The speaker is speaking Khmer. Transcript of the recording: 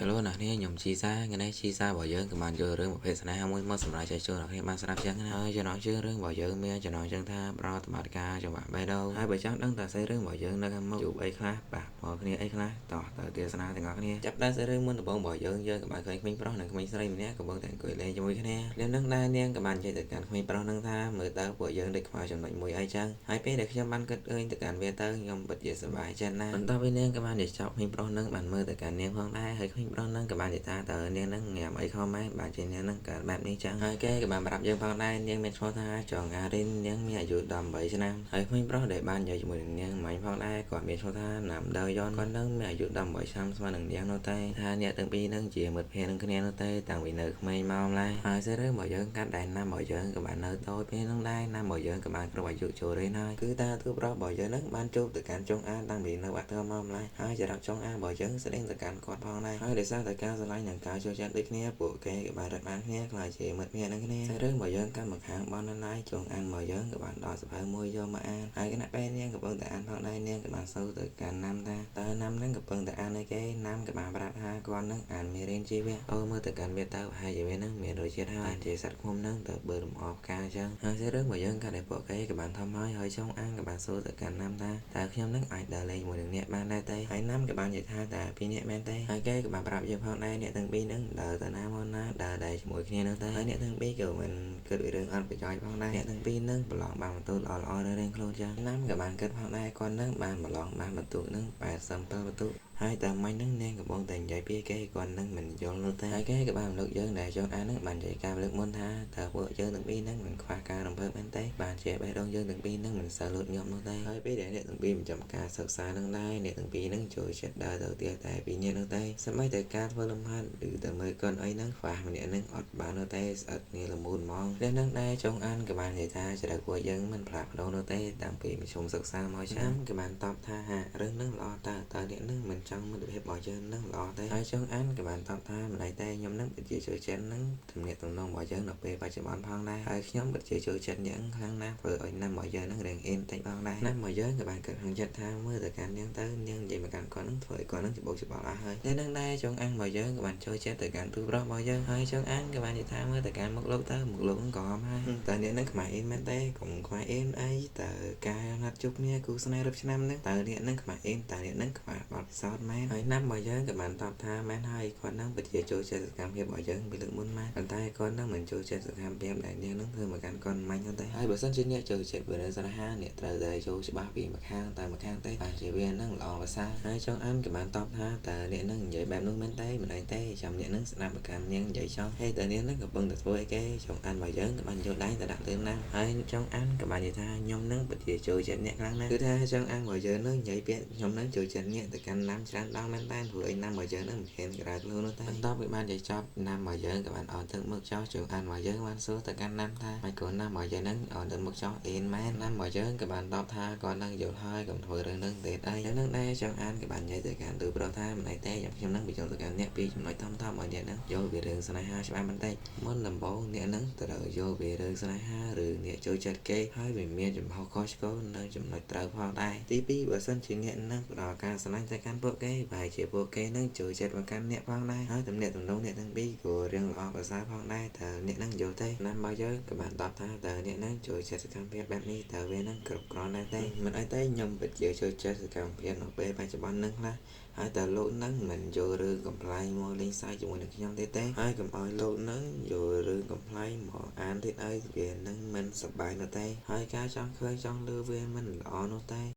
Hello អ្នកនាងខ្ញុំជីសាថ្ងៃនេះជីសារបស់យើងក៏បានយករឿងប្រភេទស្នេហាមួយមកសម្រាប់ចែកជូនអ្នកនាងបានស្ដាប់ចឹងណាហើយចំណងជើងរឿងរបស់យើងមានចំណងជើងថាប្រតិបត្តិការចង្វាក់បេះដូងហើយបើចង់ដឹងតើសេរីរឿងរបស់យើងនៅខាងមុខជួបអីខ្លះបាទមកគ្នាអីខ្លះតោះទៅទស្សនាទាំងអស់គ្នាចាប់ដើមសេរីរឿងមុនដំបូងរបស់យើងក៏បានឃើញក្មេងប្រុសនិងក្មេងស្រីម្នាក់កំពុងតែអង្គុយលេងជាមួយគ្នាលឿននឹងដែរនាងក៏បាននិយាយទៅកាន់ក្មេងប្រុសនឹងថាមើលតើពួកយើងដូចខ្វល់ចំណុចមួយអីចឹងហើយពេលដែលខ្ញុំបានគិតឃើញទៅកាន់វាទៅខ្ញុំពិតជាសប្បាយចិត្តណាស់បន្ទាប់ពីនាងក៏បាននិយាយចប់ក្មេងប្រុសនឹងបានមើលទៅកាន់នាងផងដែរហើយក្មេងប្រុសនឹងក៏បាននិយាយថាតើនាងនឹងញ៉ាំអីខំម៉ែបាទជានាងនឹងកើតបែបនេះចឹងហើយគេក៏បានប្រាប់យើងផងដែរនាងមានឈ្មោះថាចងអារិននាងមានអាយុ18ឆ្នាំហើយក្មេងប្រុសដែលបាននិយាយជាមួយនឹងនាងមិញផងដែរគាត់មានឈ្មោះថាណាំដៅយ៉នគាត់នឹងមានអាយុ18ឆ្នាំស្មើនឹងនាងនោះតែថាអ្នកទាំងពីរនឹងជាមិត្តភក្តិនឹងគ្នានោះតែតាំងពីនៅក្មេងមកម្ល៉េះហើយសេរីរបស់យើងកាត់ដែរណាំរបស់យើងក៏បាននៅតូចពេលនោះដែរណាំរបស់យើងក៏បានគ្រប់អាយុចូលរៀនហើយគឺតាទូប្រុសរបស់យើងនឹងបានជួបទៅកាន់ចុងអាតាំងពីនៅបាត់ធំមកម្ល៉េះហើយចរិតចុងអារបស់យើងស្ដែងទៅកាន់គាត់ផងដែរហើយដោយសារតែការស្រឡាញ់និងការចូលចិត្តដូចគ្នាពួកគេក៏បានរត់បានគ្នាខ្លាចជាមិត្តភក្តិនឹងគ្នារឿងរបស់យើងកាន់មកខាងបងណាយចុងអានរបស់យើងក៏បានដល់សភៅមួយយកមកអានហើយគណៈពេលនាងកំពុងតែអានផងដែរនាងក៏បានសួរទៅកាន់ណាំថាតើណាំនឹងកំពុងតែអានអីគេណាំក៏បានប្រាប់ថាគាត់នឹងអានមេរៀនជីវៈអូមើលទៅកាន់វាទៅប្រហែលជាវានឹងមានរសជាតិហើយជាសត្វឃុំនឹងទៅបើលំអផ្កាចឹងហើយរឿងរបស់យើងក៏ដែលពួកគេក៏បានធំហើយចុងអានក៏បានសួរទៅកាន់ណាំថាតើខ្ញុំនឹងអាចដើរលេងជាមួយនឹងអ្នកបានដែរទេហើយណាំក៏បាននិយាយថាតើពីរអ្នកមែនទេហើយគេក៏បានប្រាប់យើងផងដែរអ្នកទាំងពីរនឹងដើរទៅណាមកណាដើរដែរជាមួយគ្នានោះទៅហើយអ្នកទាំងពីរក៏មិនគិតពីរឿងអត់ប្រយោជន៍ផងដែរអ្នកទាំងពីរនឹងប្រឡងបានបន្ទូលល្អៗរៀងៗខ្លួនចឹងណាំក៏បានគិតផងដែរគាត់នឹងបានប្រឡងបានបន្ទូលនឹង87បន្ទូលហើយតែមិញហ្នឹងនាងកំពុងតែនិយាយពីគេគាត់នឹងមិនយល់នោះទេហើយគេក៏បានលើកយើងដែលចង់អានហ្នឹងបាននិយាយការលើកមុនថាតើពួកយើងទាំងពីរហ្នឹងមិនខ្វះការរំភើបមែនទេបានជាបេះដូងយើងទាំងពីរហ្នឹងមិនសូវលូតញាប់នោះទេហើយពេលដែលអ្នកទាំងពីរបញ្ចប់ការសិក្សាហ្នឹងដែរអ្នកទាំងពីរហ្នឹងចូលចិត្តដើរទៅទៀតតែពីរនាក់នោះទេសម្បីតែការធ្វើលំហាត់ឬទៅមើលកូនអីហ្នឹងខ្វះម្នាក់ហ្នឹងអត់បាននោះទេស្អិតគ្នាល្មូនហ្មងពេលហ្នឹងដែរចង់អានក៏បាននិយាយថាចរិតពួកយើងមិនផ្លាស់ប្ដូរនោះទេតាំងពីមធ្យមសិក្សាមកឆ្នាំក៏បានតបថាហារឿងហ្នឹងល្អតើអ្នកហ្នឹងមិនចង់មិត្តភាពរបស់យើងនឹងល្អទេហើយចង់អានក៏បានតបថាម្ល៉េះតែខ្ញុំនឹងពិតជាចូលចិត្តនឹងទំនាក់ទំនងរបស់យើងនៅពេលបច្ចុប្បន្នផងដែរហើយខ្ញុំពិតជាចូលចិត្តនាងខ្លាំងណាស់ធ្វើឲ្យណាំរបស់យើងនឹងរៀងអៀនតិចផងដែរណាំរបស់យើងក៏បានគិតក្នុងចិត្តថាមើលទៅកាន់នាងទៅនាងនិយាយមកកាន់គាត់នឹងធ្វើឲ្យគាត់នឹងច្បោកច្បល់អស់ហើយតែនឹងដែរចង់អានរបស់យើងក៏បានចូលចិត្តទៅកាន់ទូប្រុសរបស់យើងហើយចង់អានក៏បាននិយាយថាមើលទៅកាន់មុខលោកទៅមុខលោកនឹងក៏ហមហើយតែនាងនឹងខ្មៅអៀនមែនទេកុំខ្វល់អៀនអីតើការណាត់ជួបគ្នាគូស្នេហ៍រឹបឆ្នាំនឹងតើនាងនឹងខ្មៅអៀនតើនាងនឹងខ្វះបទពិសោធន៍មែនហើយណាំរបស់យើងក៏បានតបថាមែនហើយគាត់នឹងពិតជាចូលចិត្តសកម្មភាពរបស់យើងពីលើកមុនមកប៉ុន្តែគាត់នឹងមិនចូលចិត្តសកម្មភាពដែលនាងនឹងធ្វើមកកាន់គាត់មាញ់នោះទេហើយបើសិនជាអ្នកចូលចិត្តវិរិយស្នេហាអ្នកត្រូវតែចូលច្បាស់ពីម្ខាងតែម្ខាងទេបានជាវានឹងល្អប្រសើរហើយចង់អានក៏បានតបថាតើអ្នកនឹងនិយាយបែបនោះមែនទេមិនឯងទេចាំអ្នកនឹងស្ដាប់មកកាន់នាងនិយាយចង់ហើយតើនាងនឹងកំពុងតែធ្វើអីគេចង់អានរបស់យើងក៏បានយកដៃទៅដាក់លើណាំហើយចង់អានក៏បាននិយាយថាខ្ញុំនឹងពិតជាចូលចិត្តអ្នកខ្លាំងណាស់គឺថាចង់អានរបស់យើងនឹងនិយាយពាក្យខ្ញុំនឹងចូលចិត្តអ្នកទៅកាន់ណាំច្រើនដងមែនតើព្រោះឯណាំរបស់យើងនឹងមិនហ៊ានក្រៅខ្លួននោះទេបន្ទាប់ពីបាននិយាយចប់ណាំរបស់យើងក៏បានអត់ទឹកមកចោលចូលអានរបស់យើងបានសួរទៅកាន់ណាំថាមិនគួរណាំរបស់យើងនឹងអត់ទឹកមកចោលអៀនមែនណាំរបស់យើងក៏បានតបថាគាត់នឹងយល់ហើយកុំធ្វើរឿងនឹងទេអីយ៉ាងនឹងដែរចង់អានក៏បាននិយាយទៅកាន់ទូប្រុសថាមិនឯទេខ្ញុំនឹងបញ្ចូលទៅកាន់អ្នកពីចំណុចធំៗឲ្យអ្នកនឹងយល់ពីរឿងស្នេហាច្បាស់បន្តិចមុនដំបូងអ្នកនឹងត្រូវយល់ពីរឿងស្នេហាឬអ្នកចូលចិត្តគេហើយវាមានចំហខុសឆ្គងនិងចំណុចត្រូវផងដែរទីពីរបើសិនជាអ្នកនឹងផ្ដល់ការស្រឡាញ់ទៅកាន់ពួកគេប្រហែលជាពួកគេនឹងចូលចិត្តមកកាន់អ្នកផងដែរហើយទំនាក់ទំនងអ្នកទាំងពីរក៏រៀងល្អប្រសើរផងដែរតើអ្នកនឹងយល់ទេណាំបើយើងក៏បានតបថាតើអ្នកនឹងចូលចិត្តសកម្មភាពបែបនេះតើវានឹងគ្រប់គ្រាន់ដែរទេមិនអីទេខ្ញុំពិតជាចូលចិត្តសកម្មភាពនៅពេលបច្ចុប្បន្ននឹងខ្លះហើយតើលោកនឹងមិនយករឿងកំ pl ែងមកលេងសើចជាមួយនឹងខ្ញុំទេហើយកុំឲ្យលោកនឹងយករឿងកំ pl ែងមកអានទៀតអីវានឹងមិនសប្បាយនោះទេហើយការចង់ឃើញចង់លឺវាមិនល្អនោះទេ